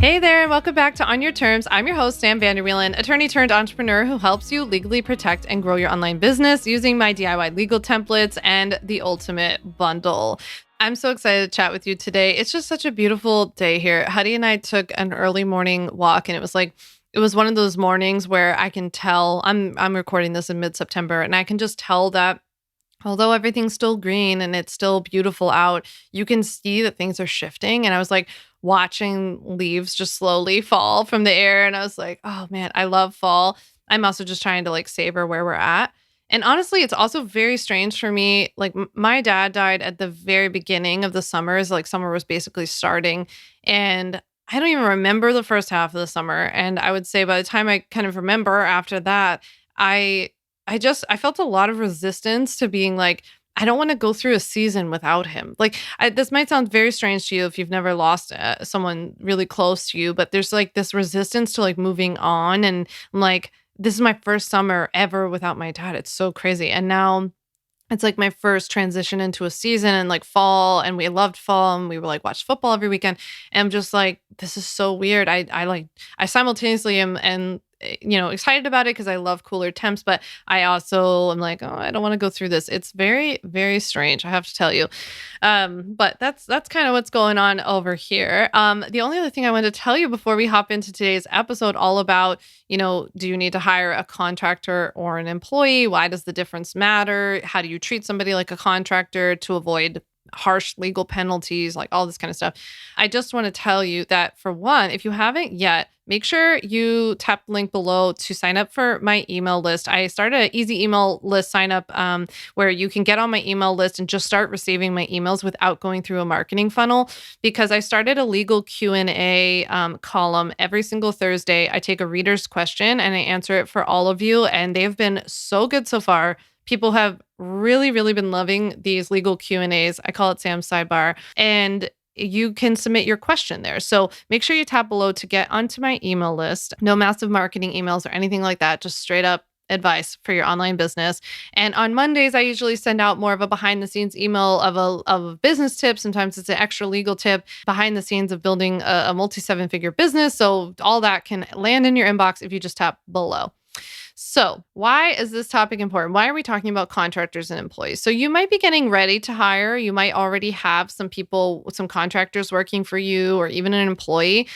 Hey there, and welcome back to On Your Terms. I'm your host, Sam Vander, attorney turned entrepreneur who helps you legally protect and grow your online business using my DIY legal templates and the ultimate bundle. I'm so excited to chat with you today. It's just such a beautiful day here. Huddy and I took an early morning walk, and it was one of those mornings where I can tell I'm recording this in mid-September, and I can just tell that although everything's still green and it's still beautiful out, you can see that things are shifting. And I was like watching leaves just slowly fall from the air. And I was like, oh man, I love fall. I'm also just trying to like savor where we're at. And honestly, it's also very strange for me. Like my dad died at the very beginning of the summers, like summer was basically starting. And I don't even remember the first half of the summer. And I would say by the time I kind of remember after that, I felt a lot of resistance to being like, I don't want to go through a season without him. Like, this might sound very strange to you if you've never lost someone really close to you, but there's like this resistance to like moving on. And I'm like, this is my first summer ever without my dad. It's so crazy. And now it's like my first transition into a season and like fall, and we loved fall, and we were like watched football every weekend. And I'm just like, this is so weird. I simultaneously am excited about it because I love cooler temps, but I also am like, oh, I don't want to go through this. It's very, very strange, I have to tell you. But that's kind of what's going on over here. The only other thing I wanted to tell you before we hop into today's episode, all about, do you need to hire a contractor or an employee? Why does the difference matter? How do you treat somebody like a contractor to avoid harsh legal penalties, like all this kind of stuff? I just want to tell you that, for one, if you haven't yet, make sure you tap the link below to sign up for my email list. I started an easy email list sign up where you can get on my email list and just start receiving my emails without going through a marketing funnel, because I started a legal Q&A column every single Thursday. I take a reader's question and I answer it for all of you, and they've been so good so far. People have really, really been loving these legal Q&As. I call it Sam's Sidebar. And you can submit your question there. So make sure you tap below to get onto my email list. No massive marketing emails or anything like that. Just straight up advice for your online business. And on Mondays, I usually send out more of a behind the scenes email of a business tip. Sometimes it's an extra legal tip behind the scenes of building a multi-7-figure business. So all that can land in your inbox if you just tap below. So why is this topic important? Why are we talking about contractors and employees? So you might be getting ready to hire. You might already have some people, some contractors working for you, or even an employee.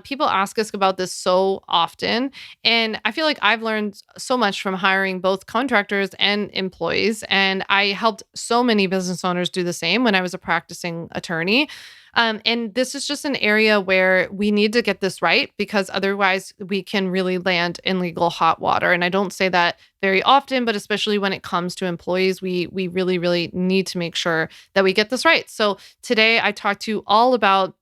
People ask us about this so often. And I feel like I've learned so much from hiring both contractors and employees. And I helped so many business owners do the same when I was a practicing attorney. And this is just an area where we need to get this right, because otherwise we can really land in legal hot water. And I don't say that very often, but especially when it comes to employees, we really, really need to make sure that we get this right. So today I talked to you all about,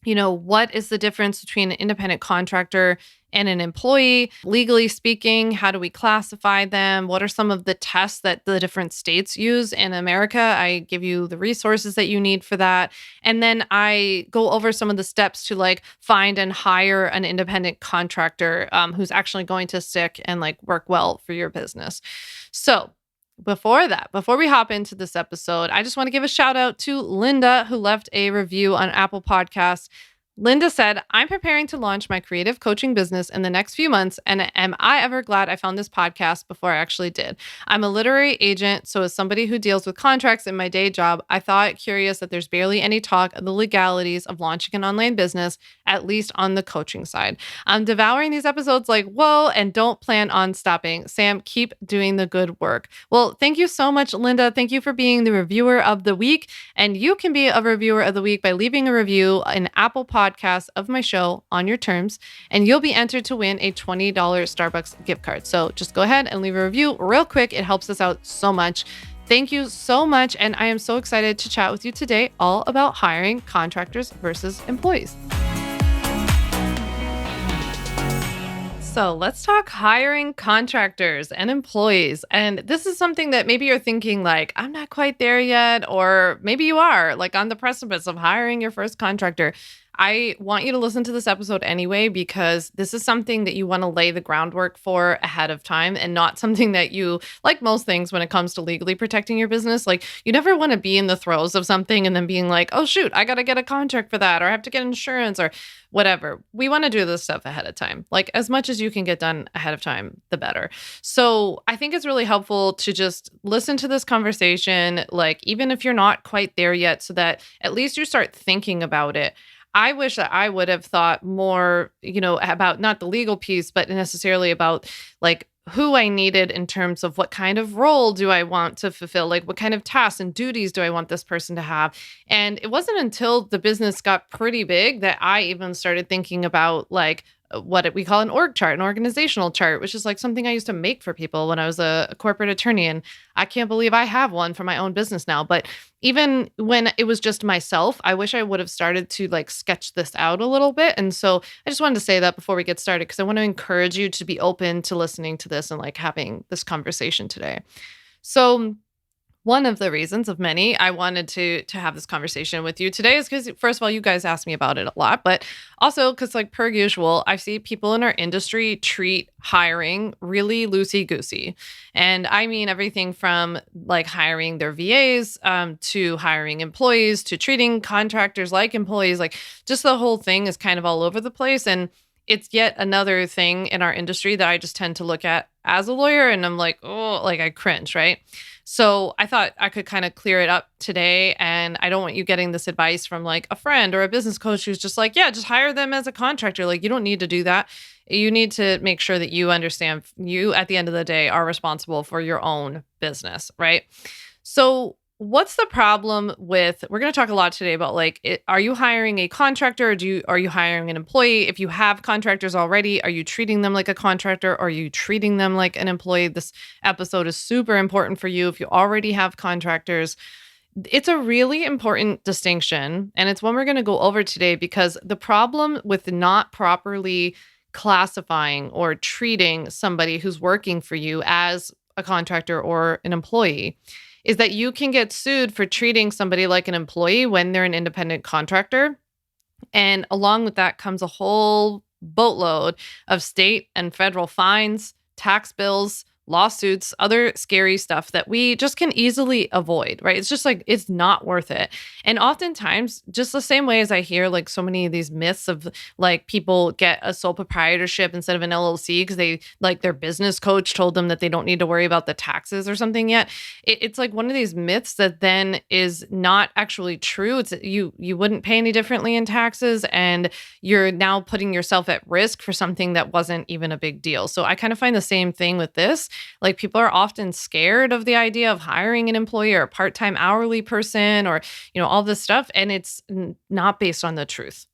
what is the difference between an independent contractor and an employee? Legally speaking, how do we classify them? What are some of the tests that the different states use in America? I give you the resources that you need for that. And then I go over some of the steps to like find and hire an independent contractor who's actually going to stick and like work well for your business. So before we hop into this episode, I just want to give a shout out to Linda, who left a review on Apple Podcasts. Linda said, I'm preparing to launch my creative coaching business in the next few months, and am I ever glad I found this podcast before I actually did. I'm a literary agent, so as somebody who deals with contracts in my day job, I thought it curious that there's barely any talk of the legalities of launching an online business, at least on the coaching side. I'm devouring these episodes like, whoa, and don't plan on stopping. Sam, keep doing the good work. Well, thank you so much, Linda. Thank you for being the reviewer of the week. And you can be a reviewer of the week by leaving a review in Apple Podcasts of my show, On Your Terms, and you'll be entered to win a $20 Starbucks gift card. So just go ahead and leave a review real quick. It helps us out so much. Thank you so much. And I am so excited to chat with you today all about hiring contractors versus employees. So let's talk hiring contractors and employees. And this is something that maybe you're thinking like, I'm not quite there yet, or maybe you are like on the precipice of hiring your first contractor. I want you to listen to this episode anyway, because this is something that you want to lay the groundwork for ahead of time, and not something that you, like most things when it comes to legally protecting your business, like you never want to be in the throes of something and then being like, oh shoot, I got to get a contract for that, or I have to get insurance or whatever. We want to do this stuff ahead of time. Like as much as you can get done ahead of time, the better. So I think it's really helpful to just listen to this conversation, like even if you're not quite there yet, so that at least you start thinking about it. I wish that I would have thought more, about not the legal piece, but necessarily about like who I needed in terms of what kind of role do I want to fulfill? Like what kind of tasks and duties do I want this person to have? And it wasn't until the business got pretty big that I even started thinking about like what we call an org chart, an organizational chart, which is like something I used to make for people when I was a corporate attorney. And I can't believe I have one for my own business now. But even when it was just myself, I wish I would have started to like sketch this out a little bit. And so I just wanted to say that before we get started, because I want to encourage you to be open to listening to this and like having this conversation today. So one of the reasons of many I wanted to have this conversation with you today is because, first of all, you guys ask me about it a lot, but also because, like per usual, I see people in our industry treat hiring really loosey-goosey. And I mean everything from like hiring their VAs to hiring employees to treating contractors like employees. Like just the whole thing is kind of all over the place. And it's yet another thing in our industry that I just tend to look at as a lawyer and I'm like, oh, like I cringe, right? So I thought I could kind of clear it up today. And I don't want you getting this advice from like a friend or a business coach who's just like, yeah, just hire them as a contractor. Like you don't need to do that. You need to make sure that you understand you at the end of the day are responsible for your own business, right? So what's the problem with, we're going to talk a lot today about like, are you hiring a contractor or are you hiring an employee? If you have contractors already, are you treating them like a contractor? Or are you treating them like an employee? This episode is super important for you if you already have contractors. It's a really important distinction, and it's one we're going to go over today, because the problem with not properly classifying or treating somebody who's working for you as a contractor or an employee is that you can get sued for treating somebody like an employee when they're an independent contractor. And along with that comes a whole boatload of state and federal fines, tax bills, lawsuits, other scary stuff that we just can easily avoid, right? It's just like, it's not worth it. And oftentimes, just the same way as I hear like so many of these myths of like people get a sole proprietorship instead of an LLC because they like their business coach told them that they don't need to worry about the taxes or something yet. It's like one of these myths that then is not actually true. It's you wouldn't pay any differently in taxes, and you're now putting yourself at risk for something that wasn't even a big deal. So I kind of find the same thing with this. Like people are often scared of the idea of hiring an employee or a part-time hourly person or, all this stuff. And it's not based on the truth.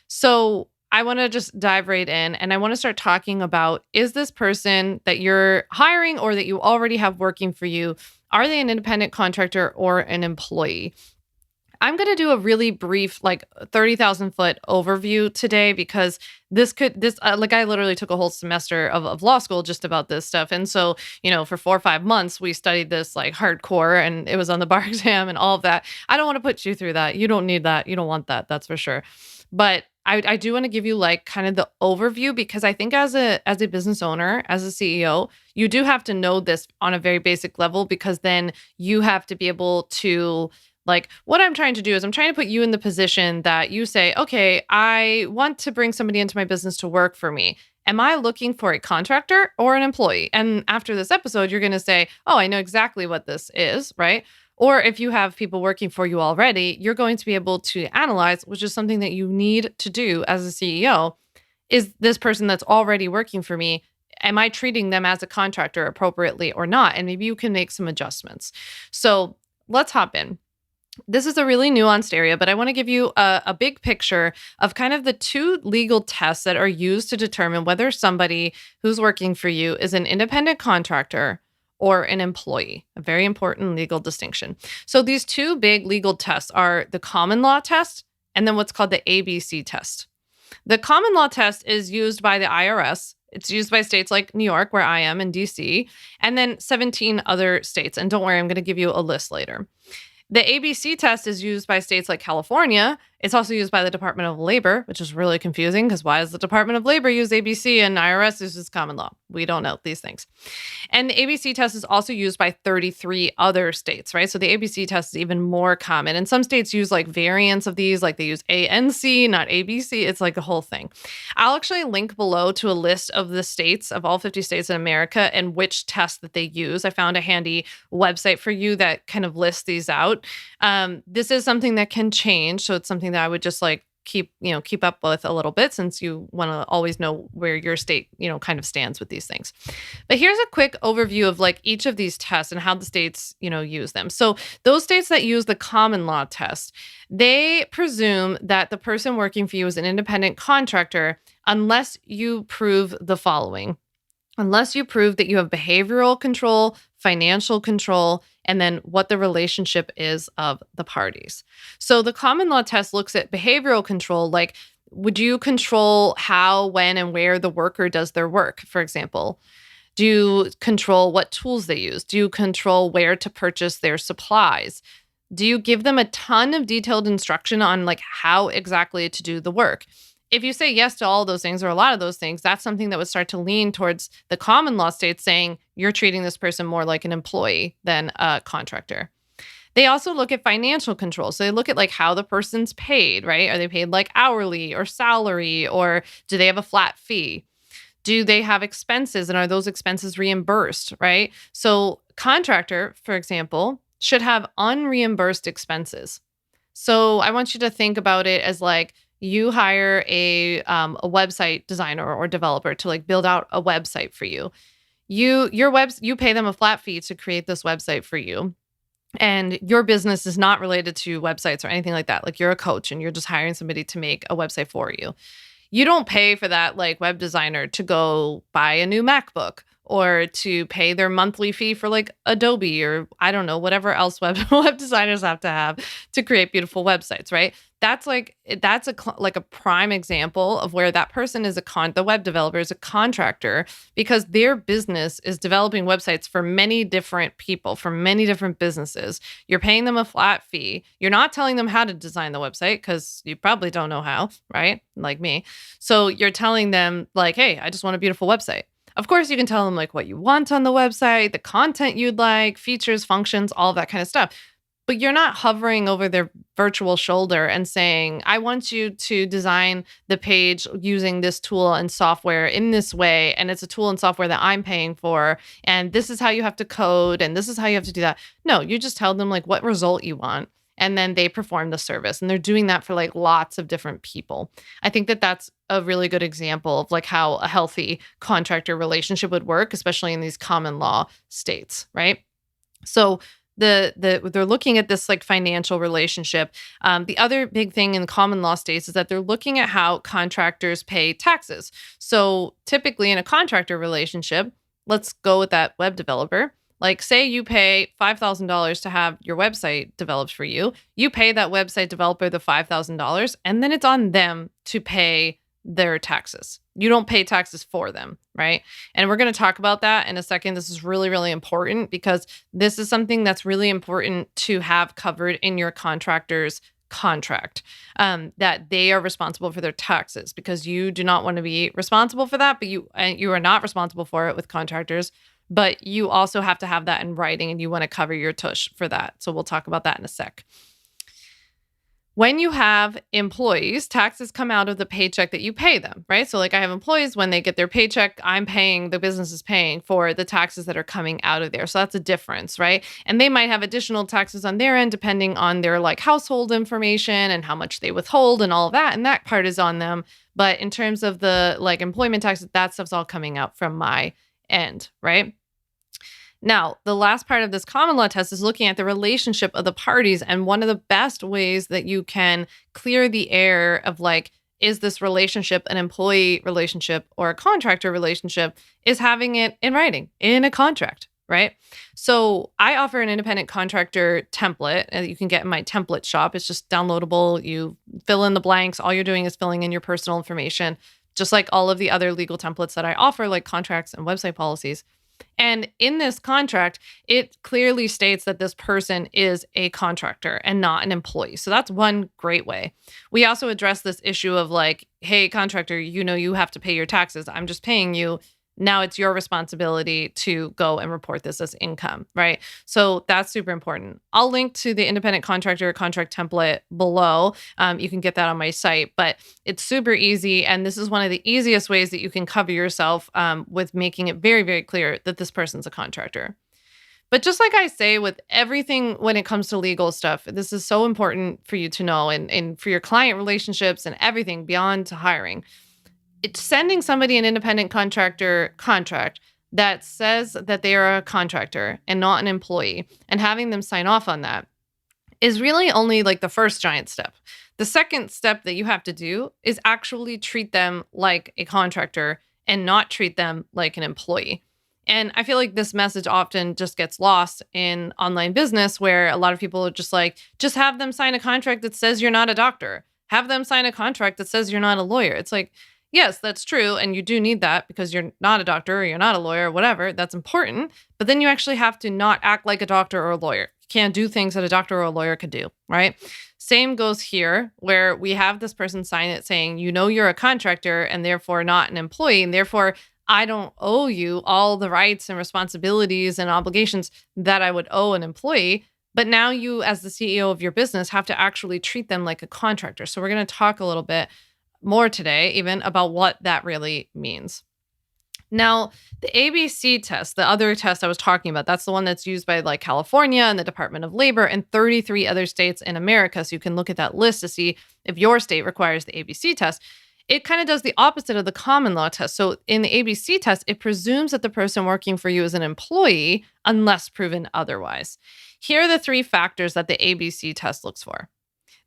So I want to just dive right in, and I want to start talking about, is this person that you're hiring or that you already have working for you, are they an independent contractor or an employee? I'm going to do a really brief, like 30,000 foot overview today, because I literally took a whole semester of law school just about this stuff. And so, for 4 or 5 months, we studied this like hardcore, and it was on the bar exam and all of that. I don't want to put you through that. You don't need that. You don't want that. That's for sure. But I do want to give you like kind of the overview, because I think as a business owner, as a CEO, you do have to know this on a very basic level, because then you have to be able to, like, what I'm trying to do is I'm trying to put you in the position that you say, okay, I want to bring somebody into my business to work for me. Am I looking for a contractor or an employee? And after this episode, you're going to say, oh, I know exactly what this is, right? Or if you have people working for you already, you're going to be able to analyze, which is something that you need to do as a CEO. Is this person that's already working for me, am I treating them as a contractor appropriately or not? And maybe you can make some adjustments. So let's hop in. This is a really nuanced area, but I want to give you a big picture of kind of the two legal tests that are used to determine whether somebody who's working for you is an independent contractor or an employee, a very important legal distinction. So these two big legal tests are the common law test and then what's called the ABC test. The common law test is used by the IRS. It's used by states like New York, where I am, and DC, and then 17 other states. And don't worry, I'm going to give you a list later. The ABC test is used by states like California It's also used by the Department of Labor, which is really confusing because why does the Department of Labor use ABC and IRS uses common law? We don't know these things. And the ABC test is also used by 33 other states, right? So the ABC test is even more common. And some states use like variants of these, like they use ANC, not ABC. It's like a whole thing. I'll actually link below to a list of the states, of all 50 states in America, and which tests that they use. I found a handy website for you that kind of lists these out. This is something that can change. So it's something that I would just like keep up with a little bit, since you want to always know where your state, kind of stands with these things. But here's a quick overview of like each of these tests and how the states, use them. So those states that use the common law test, they presume that the person working for you is an independent contractor unless you prove the following. Unless you prove that you have behavioral control, financial control, and then what the relationship is of the parties. So the common law test looks at behavioral control, like would you control how, when, and where the worker does their work, for example? Do you control what tools they use? Do you control where to purchase their supplies? Do you give them a ton of detailed instruction on like how exactly to do the work? If you say yes to all those things or a lot of those things, that's something that would start to lean towards the common law states saying you're treating this person more like an employee than a contractor. They also look at financial control. So they look at like how the person's paid, right? Are they paid like hourly or salary, or do they have a flat fee? Do they have expenses, and are those expenses reimbursed, right? So contractor, for example, should have unreimbursed expenses. So I want you to think about it as like, you hire a website designer or developer to like build out a website for you. You pay them a flat fee to create this website for you. And your business is not related to websites or anything like that. Like you're a coach and you're just hiring somebody to make a website for you. You don't pay for that like web designer to go buy a new MacBook or to pay their monthly fee for like Adobe or I don't know, whatever else web designers have to create beautiful websites, right? That's a prime example of where that person is the web developer is a contractor because their business is developing websites for many different people, for many different businesses. You're paying them a flat fee. You're not telling them how to design the website because you probably don't know how, right? Like me. So you're telling them like, hey, I just want a beautiful website. Of course, you can tell them like what you want on the website, the content you'd like, features, functions, all that kind of stuff. But you're not hovering over their virtual shoulder and saying, I want you to design the page using this tool and software in this way. And it's a tool and software that I'm paying for. And this is how you have to code. And this is how you have to do that. No, you just tell them like what result you want. And then they perform the service. And they're doing that for like lots of different people. I think that that's a really good example of like how a healthy contractor relationship would work, especially in these common law states, right? So they're looking at this like financial relationship. The other big thing in common law states is that they're looking at how contractors pay taxes. So typically in a contractor relationship, let's go with that web developer. Like say you pay $5,000 to have your website developed for you. You pay that website developer the $5,000 and then it's on them to pay their taxes. You don't pay taxes for them, right? And we're going to talk about that in a second. This is really, really important because this is something that's really important to have covered in your contractor's contract, that they are responsible for their taxes because you do not want to be responsible for that, but you are not responsible for it with contractors, but you also have to have that in writing and you want to cover your tush for that. So we'll talk about that in a sec. When you have employees, taxes come out of the paycheck that you pay them, right? So like I have employees, when they get their paycheck, the business is paying for the taxes that are coming out of there. So that's a difference, right? And they might have additional taxes on their end, depending on their like household information and how much they withhold and all of that. And that part is on them. But in terms of the like employment taxes, that stuff's all coming out from my end, right? Now, the last part of this common law test is looking at the relationship of the parties. And one of the best ways that you can clear the air of like, is this relationship an employee relationship or a contractor relationship, is having it in writing in a contract, right? So I offer an independent contractor template that you can get in my template shop. It's just downloadable. You fill in the blanks. All you're doing is filling in your personal information, just like all of the other legal templates that I offer, like contracts and website policies. And in this contract, it clearly states that this person is a contractor and not an employee. So that's one great way. We also address this issue of like, hey, contractor, you have to pay your taxes. I'm just paying you. Now it's your responsibility to go and report this as income, right? So that's super important. I'll link to the independent contractor contract template below. You can get that on my site, but it's super easy. And this is one of the easiest ways that you can cover yourself with making it very, very clear that this person's a contractor. But just like I say with everything when it comes to legal stuff, this is so important for you to know and for your client relationships and everything beyond to hiring. It's sending somebody an independent contractor contract that says that they are a contractor and not an employee and having them sign off on that is really only like the first giant step. The second step that you have to do is actually treat them like a contractor and not treat them like an employee. And I feel like this message often just gets lost in online business where a lot of people are just like, just have them sign a contract that says you're not a doctor. Have them sign a contract that says you're not a lawyer. It's like, yes, that's true. And you do need that because you're not a doctor or you're not a lawyer, whatever. That's important. But then you actually have to not act like a doctor or a lawyer. You can't do things that a doctor or a lawyer could do, right? Same goes here where we have this person sign it saying, you're a contractor and therefore not an employee. And therefore, I don't owe you all the rights and responsibilities and obligations that I would owe an employee. But now you, as the CEO of your business, have to actually treat them like a contractor. So we're going to talk a little bit more today, even about what that really means. Now, the ABC test, the other test I was talking about, that's the one that's used by like California and the Department of Labor and 33 other states in America. So you can look at that list to see if your state requires the ABC test. It kind of does the opposite of the common law test. So in the ABC test, it presumes that the person working for you is an employee unless proven otherwise. Here are the three factors that the ABC test looks for.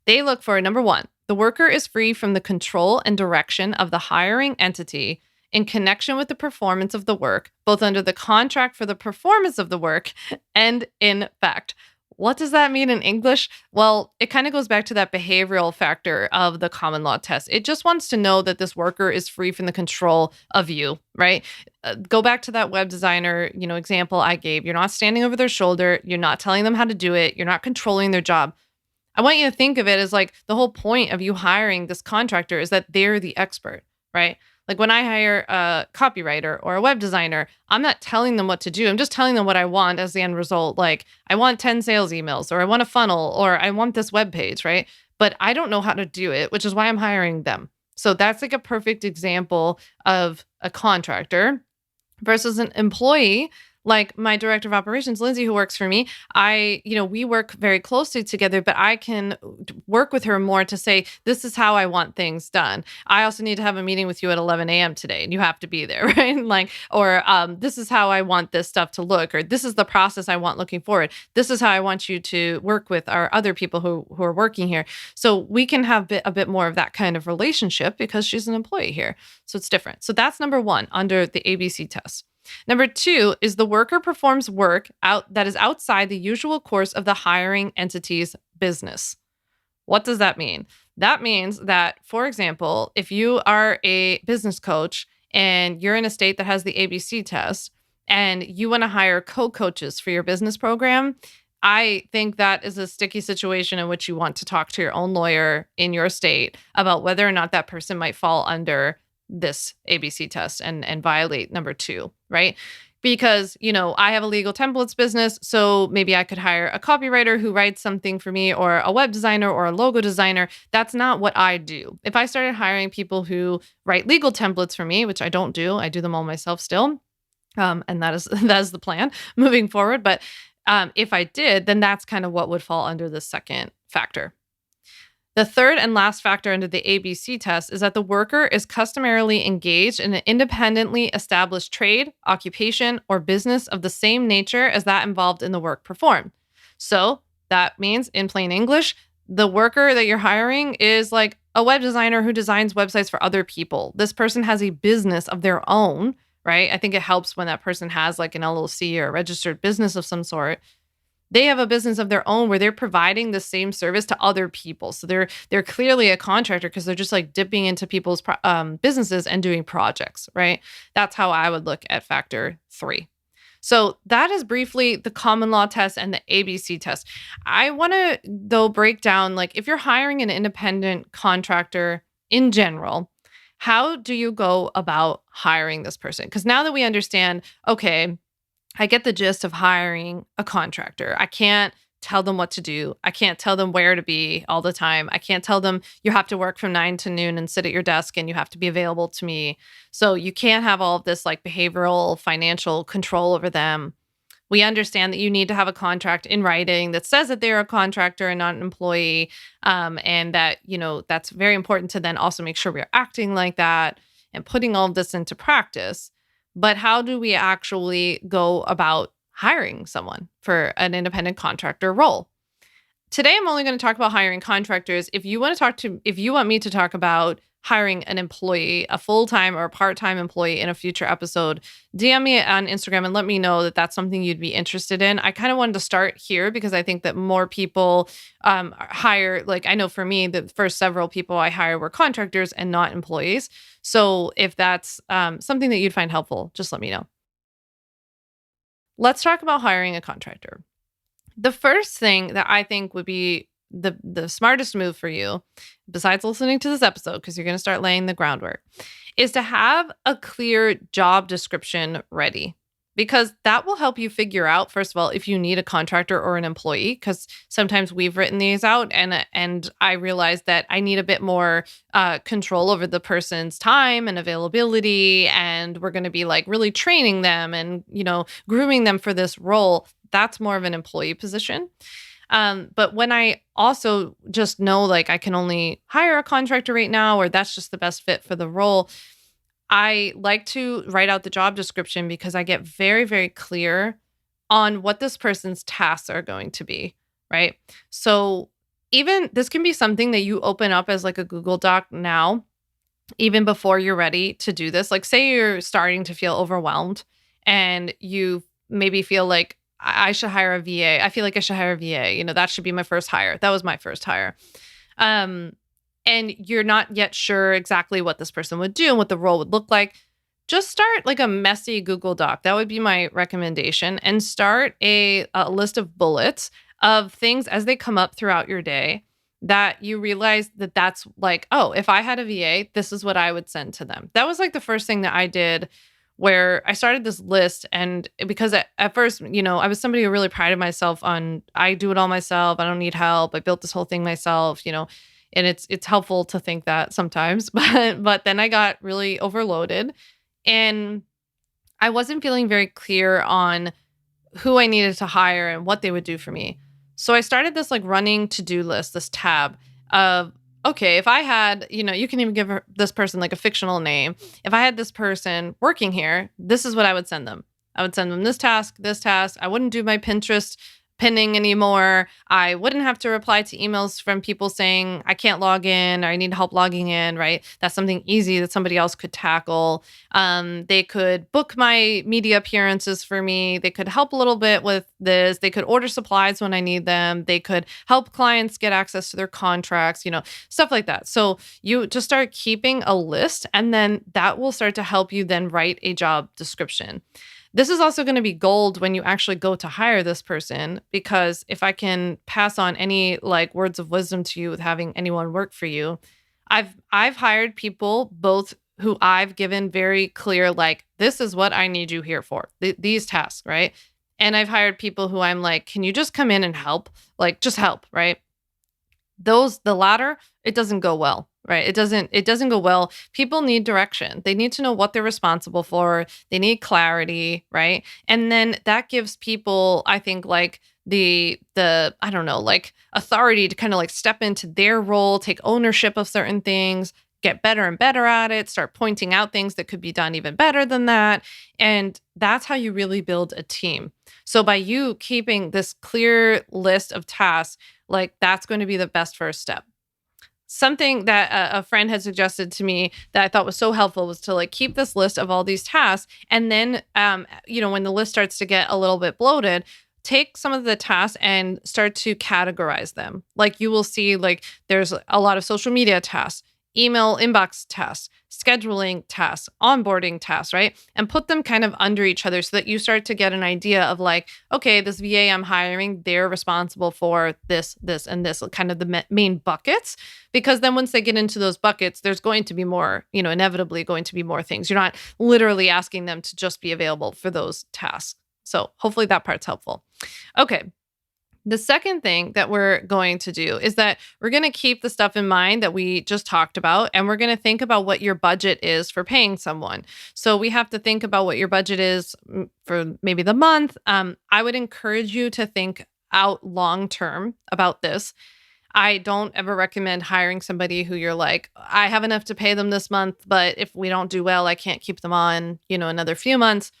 They look for, number one, the worker is free from the control and direction of the hiring entity in connection with the performance of the work, both under the contract for the performance of the work and in fact. What does that mean in English? Well, it kind of goes back to that behavioral factor of the common law test. It just wants to know that this worker is free from the control of you, right? Go back to that web designer, example I gave. You're not standing over their shoulder. You're not telling them how to do it. You're not controlling their job. I want you to think of it as like the whole point of you hiring this contractor is that they're the expert, right? Like when I hire a copywriter or a web designer, I'm not telling them what to do. I'm just telling them what I want as the end result. Like I want 10 sales emails or I want a funnel or I want this web page, right? But I don't know how to do it, which is why I'm hiring them. So that's like a perfect example of a contractor versus an employee. Like my director of operations, Lindsay, who works for me, we work very closely together, but I can work with her more to say, this is how I want things done. I also need to have a meeting with you at 11 a.m. today and you have to be there, right? This is how I want this stuff to look, or this is the process I want looking forward. This is how I want you to work with our other people who are working here. So we can have a bit more of that kind of relationship because she's an employee here. So it's different. So that's number one under the ABC test. Number two is the worker performs work that is outside the usual course of the hiring entity's business. What does that mean? That means that, for example, if you are a business coach and you're in a state that has the ABC test and you want to hire co-coaches for your business program, I think that is a sticky situation in which you want to talk to your own lawyer in your state about whether or not that person might fall under this ABC test and violate number two, right? Because, I have a legal templates business, so maybe I could hire a copywriter who writes something for me or a web designer or a logo designer. That's not what I do. If I started hiring people who write legal templates for me, which I don't do, I do them all myself still. And that is the plan moving forward. But if I did, then that's kind of what would fall under the second factor. The third and last factor under the ABC test is that the worker is customarily engaged in an independently established trade, occupation, or business of the same nature as that involved in the work performed. So that means, in plain English, the worker that you're hiring is like a web designer who designs websites for other people. This person has a business of their own, right? I think it helps when that person has like an LLC or a registered business of some sort. They have a business of their own where they're providing the same service to other people. So they're clearly a contractor because they're just like dipping into people's businesses and doing projects, right? That's how I would look at factor three. So that is briefly the common law test and the ABC test. I want to, though, break down like if you're hiring an independent contractor in general, how do you go about hiring this person? Because now that we understand, okay, I get the gist of hiring a contractor. I can't tell them what to do. I can't tell them where to be all the time. I can't tell them you have to work from 9 to noon and sit at your desk and you have to be available to me. So you can't have all of this like behavioral, financial control over them. We understand that you need to have a contract in writing that says that they're a contractor and not an employee. And that, that's very important to then also make sure we're acting like that and putting all of this into practice. But how do we actually go about hiring someone for an independent contractor role? Today, I'm only going to talk about hiring contractors. If you want me to talk about hiring an employee, a full-time or a part-time employee in a future episode, DM me on Instagram and let me know that that's something you'd be interested in. I kind of wanted to start here because I think that more people hire, like I know for me, the first several people I hire were contractors and not employees. So if that's something that you'd find helpful, just let me know. Let's talk about hiring a contractor. The first thing that I think would be the smartest move for you, besides listening to this episode, because you're going to start laying the groundwork, is to have a clear job description ready. Because that will help you figure out, first of all, if you need a contractor or an employee, because sometimes we've written these out and I realized that I need a bit more control over the person's time and availability. And we're going to be like really training them and, grooming them for this role. That's more of an employee position. But when I also just know like I can only hire a contractor right now, or that's just the best fit for the role, I like to write out the job description because I get very, very clear on what this person's tasks are going to be, right? So even this can be something that you open up as like a Google Doc now, even before you're ready to do this. Like say you're starting to feel overwhelmed and you maybe feel like I should hire a VA. I feel like I should hire a VA. That should be my first hire. That was my first hire. And you're not yet sure exactly what this person would do and what the role would look like. Just start like a messy Google Doc. That would be my recommendation. And start a list of bullets of things as they come up throughout your day that you realize that that's like, oh, if I had a VA, this is what I would send to them. That was like the first thing that I did, where I started this list. And because at first, I was somebody who really prided myself on, I do it all myself. I don't need help. I built this whole thing myself, and it's helpful to think that sometimes, but then I got really overloaded and I wasn't feeling very clear on who I needed to hire and what they would do for me. So I started this like running to-do list, this tab of, okay, if I had, you can even give this person like a fictional name. If I had this person working here, this is what I would send them. I would send them this task. I wouldn't do my Pinterest pinning anymore. I wouldn't have to reply to emails from people saying I can't log in or I need help logging in, right? That's something easy that somebody else could tackle. They could book my media appearances for me. They could help a little bit with this. They could order supplies when I need them. They could help clients get access to their contracts, stuff like that. So you just start keeping a list, and then that will start to help you then write a job description. This is also going to be gold when you actually go to hire this person, because if I can pass on any like words of wisdom to you with having anyone work for you, I've hired people both who I've given very clear, like, this is what I need you here for, these tasks, right? And I've hired people who I'm like, can you just come in and help? Like, just help, right? The latter, it doesn't go well. Right. It doesn't go well. People need direction. They need to know what they're responsible for. They need clarity. Right. And then that gives people, I think, like the I don't know, like authority to kind of like step into their role, take ownership of certain things, get better and better at it, start pointing out things that could be done even better than that. And that's how you really build a team. So by you keeping this clear list of tasks, like that's going to be the best first step. Something that a friend had suggested to me that I thought was so helpful was to like keep this list of all these tasks. And then, when the list starts to get a little bit bloated, take some of the tasks and start to categorize them. Like you will see like there's a lot of social media tasks, email inbox tasks, scheduling tasks, onboarding tasks, right? And put them kind of under each other so that you start to get an idea of like, okay, this VA I'm hiring, they're responsible for this, this, and this, kind of the main buckets. Because then once they get into those buckets, there's going to be more, inevitably going to be more things. You're not literally asking them to just be available for those tasks. So hopefully that part's helpful. Okay. The second thing that we're going to do is that we're going to keep the stuff in mind that we just talked about, and we're going to think about what your budget is for paying someone. So we have to think about what your budget is for maybe the month. I would encourage you to think out long term about this. I don't ever recommend hiring somebody who you're like, I have enough to pay them this month, but if we don't do well, I can't keep them on, another few months.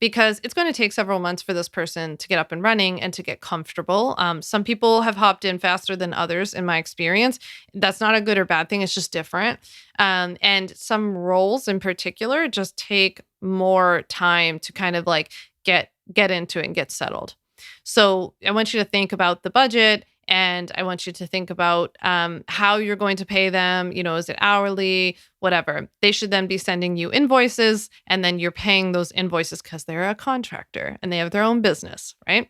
Because it's going to take several months for this person to get up and running and to get comfortable. Some people have hopped in faster than others, in my experience. That's not a good or bad thing. It's just different. And some roles in particular just take more time to kind of like get into it and get settled. So I want you to think about the budget. And I want you to think about how you're going to pay them. Is it hourly, whatever? They should then be sending you invoices, and then you're paying those invoices because they're a contractor and they have their own business, right?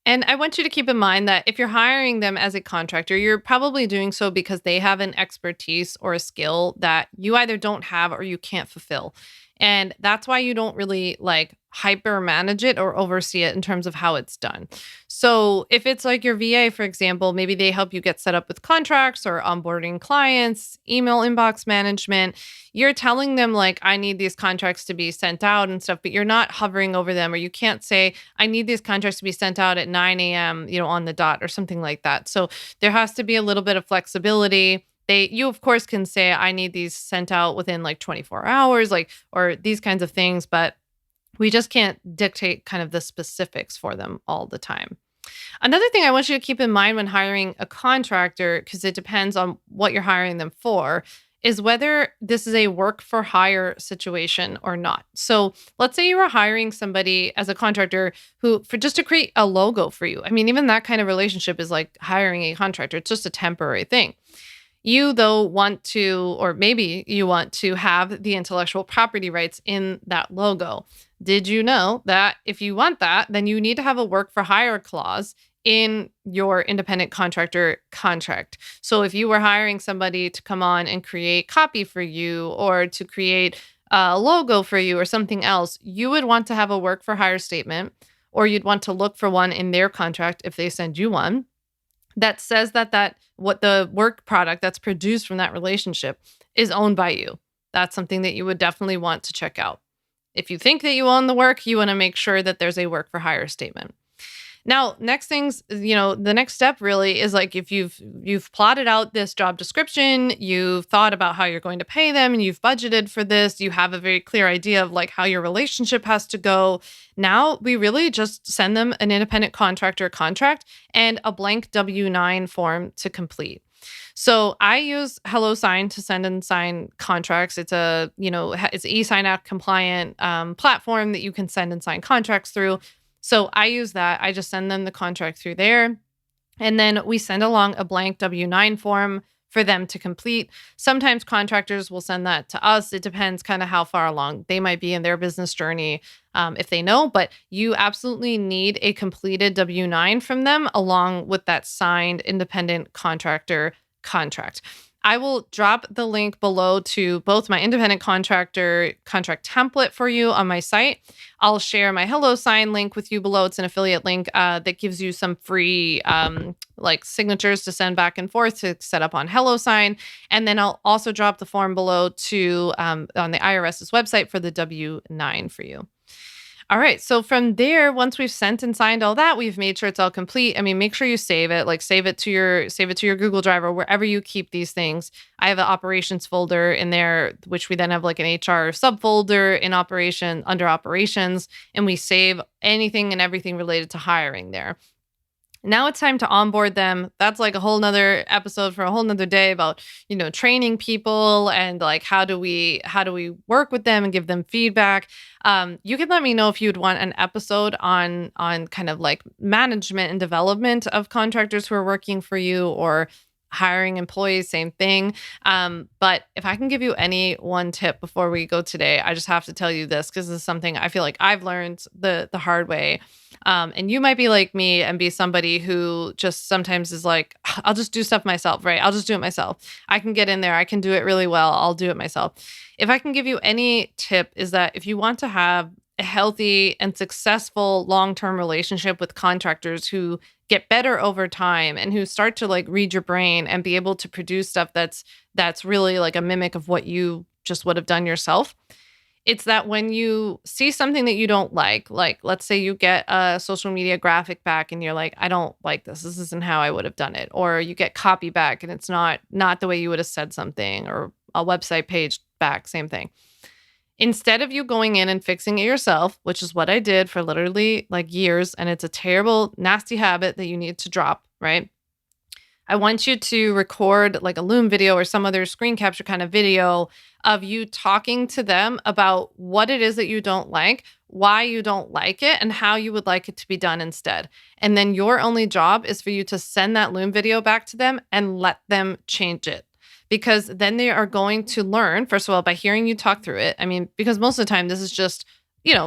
And I want you to keep in mind that if you're hiring them as a contractor, you're probably doing so because they have an expertise or a skill that you either don't have or you can't fulfill. And that's why you don't really like hyper manage it or oversee it in terms of how it's done. So if it's like your VA, for example, maybe they help you get set up with contracts or onboarding clients, email inbox management. You're telling them like, I need these contracts to be sent out and stuff, but you're not hovering over them, or you can't say, I need these contracts to be sent out at 9 a.m., on the dot or something like that. So there has to be a little bit of flexibility. You of course can say, I need these sent out within like 24 hours, or these kinds of things, but we just can't dictate kind of the specifics for them all the time. Another thing I want you to keep in mind when hiring a contractor, because it depends on what you're hiring them for, is whether this is a work for hire situation or not. So let's say you were hiring somebody as a contractor just to create a logo for you. I mean, even that kind of relationship is like hiring a contractor. It's just a temporary thing. You, though, want to, or maybe you want to have the intellectual property rights in that logo. Did you know that if you want that, then you need to have a work for hire clause in your independent contractor contract? So if you were hiring somebody to come on and create copy for you or to create a logo for you or something else, you would want to have a work for hire statement, or you'd want to look for one in their contract if they send you one that says that what the work product that's produced from that relationship is owned by you. That's something that you would definitely want to check out. If you think that you own the work, you want to make sure that there's a work for hire statement. Now, next things, the next step really is like if you've plotted out this job description, you've thought about how you're going to pay them, and you've budgeted for this, you have a very clear idea of like how your relationship has to go. Now we really just send them an independent contractor contract and a blank W-9 form to complete. So I use HelloSign to send and sign contracts. It's it's an e-sign act compliant platform that you can send and sign contracts through. So I use that. I just send them the contract through there. And then we send along a blank W-9 form for them to complete. Sometimes contractors will send that to us. It depends kind of how far along they might be in their business journey, if they know. But you absolutely need a completed W-9 from them along with that signed independent contractor contract. I will drop the link below to both my independent contractor contract template for you on my site. I'll share my HelloSign link with you below. It's an affiliate link that gives you some free signatures to send back and forth to set up on HelloSign. And then I'll also drop the form below to on the IRS's website for the W-9 for you. All right. So from there, once we've sent and signed all that, we've made sure it's all complete. I mean, make sure you save it, save it to your Google Drive or wherever you keep these things. I have an operations folder in there, which we then have like an HR subfolder under operations, and we save anything and everything related to hiring there. Now it's time to onboard them. That's like a whole nother episode for a whole nother day about, training people and like how do we work with them and give them feedback. You can let me know if you'd want an episode on kind of like management and development of contractors who are working for you, or Hiring employees, same thing. But if I can give you any one tip before we go today, I just have to tell you this because this is something I feel like I've learned the hard way. And you might be like me and be somebody who just sometimes is like, I'll just do stuff myself, right? I'll just do it myself. I can get in there. I can do it really well. I'll do it myself. If I can give you any tip is that if you want to have a healthy and successful long-term relationship with contractors who get better over time and who start to like read your brain and be able to produce stuff that's really like a mimic of what you just would have done yourself. It's that when you see something that you don't like let's say you get a social media graphic back and you're like, I don't like this. This isn't how I would have done it. Or you get copy back and it's not the way you would have said something, or a website page back, same thing. Instead of you going in and fixing it yourself, which is what I did for literally like years, and it's a terrible, nasty habit that you need to drop, right? I want you to record like a Loom video or some other screen capture kind of video of you talking to them about what it is that you don't like, why you don't like it, and how you would like it to be done instead. And then your only job is for you to send that Loom video back to them and let them change it. Because then they are going to learn, first of all, by hearing you talk through it. I mean, because most of the time this is just,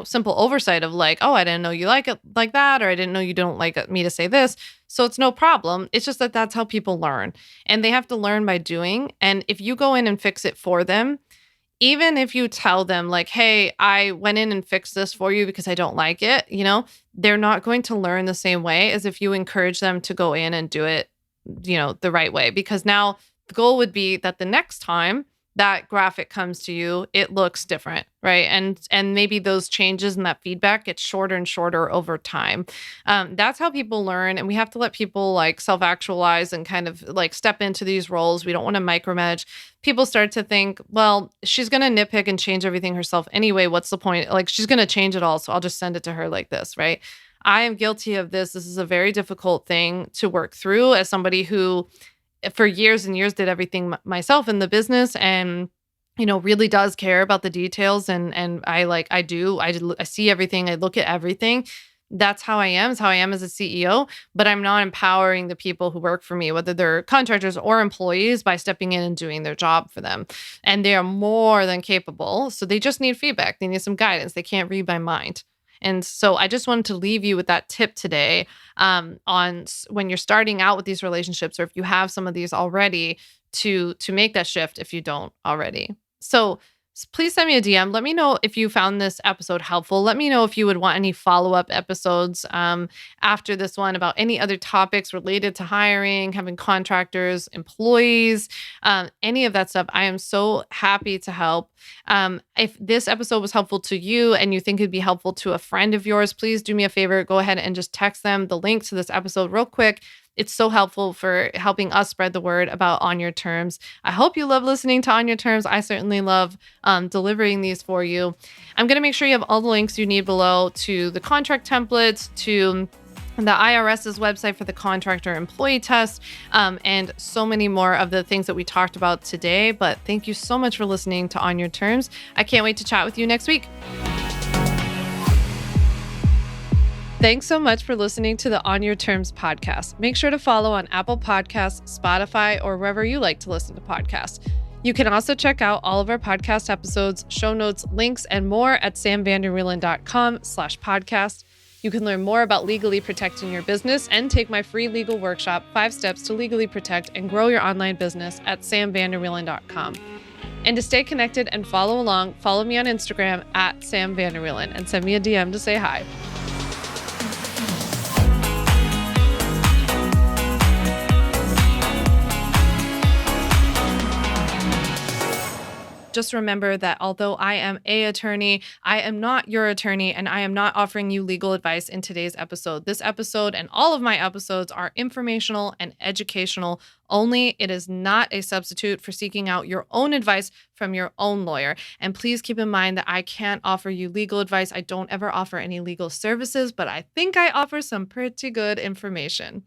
simple oversight of like, oh, I didn't know you like it like that, or I didn't know you don't like me to say this. So it's no problem. It's just that that's how people learn. And they have to learn by doing. And if you go in and fix it for them, even if you tell them like, hey, I went in and fixed this for you because I don't like it, they're not going to learn the same way as if you encourage them to go in and do it, the right way. Because now the goal would be that the next time that graphic comes to you, it looks different, right? And maybe those changes and that feedback gets shorter and shorter over time. That's how people learn, and we have to let people like self-actualize and kind of like step into these roles. We don't want to micromanage. People start to think, well, she's going to nitpick and change everything herself anyway. What's the point? Like she's going to change it all, so I'll just send it to her like this, right? I am guilty of this. This is a very difficult thing to work through as somebody who for years and years did everything myself in the business and really does care about the details and I see everything, I look at everything. That's how I am. It's how I am as a CEO, but I'm not empowering the people who work for me, whether they're contractors or employees, by stepping in and doing their job for them. And they are more than capable. So they just need feedback. They need some guidance. They can't read my mind. And so I just wanted to leave you with that tip today on when you're starting out with these relationships, or if you have some of these already, to make that shift if you don't already. So please send me a DM. Let me know if you found this episode helpful. Let me know if you would want any follow-up episodes after this one about any other topics related to hiring, having contractors, employees, any of that stuff. I am so happy to help. If this episode was helpful to you and you think it'd be helpful to a friend of yours, please do me a favor. Go ahead and just text them the link to this episode real quick. It's so helpful for helping us spread the word about On Your Terms. I hope you love listening to On Your Terms. I certainly love delivering these for you. I'm going to make sure you have all the links you need below to the contract templates, to the IRS's website for the contractor employee test, and so many more of the things that we talked about today. But thank you so much for listening to On Your Terms. I can't wait to chat with you next week. Thanks so much for listening to the On Your Terms podcast. Make sure to follow on Apple Podcasts, Spotify, or wherever you like to listen to podcasts. You can also check out all of our podcast episodes, show notes, links, and more at samvanderwielen.com/podcast. You can learn more about legally protecting your business and take my free legal workshop, 5 Steps to Legally Protect and Grow Your Online Business, at samvanderwielen.com. And to stay connected and follow along, follow me on Instagram at samvanderwielen and send me a DM to say hi. Just remember that although I am an attorney, I am not your attorney, and I am not offering you legal advice in today's episode. This episode and all of my episodes are informational and educational only. It is not a substitute for seeking out your own advice from your own lawyer. And please keep in mind that I can't offer you legal advice. I don't ever offer any legal services, but I think I offer some pretty good information.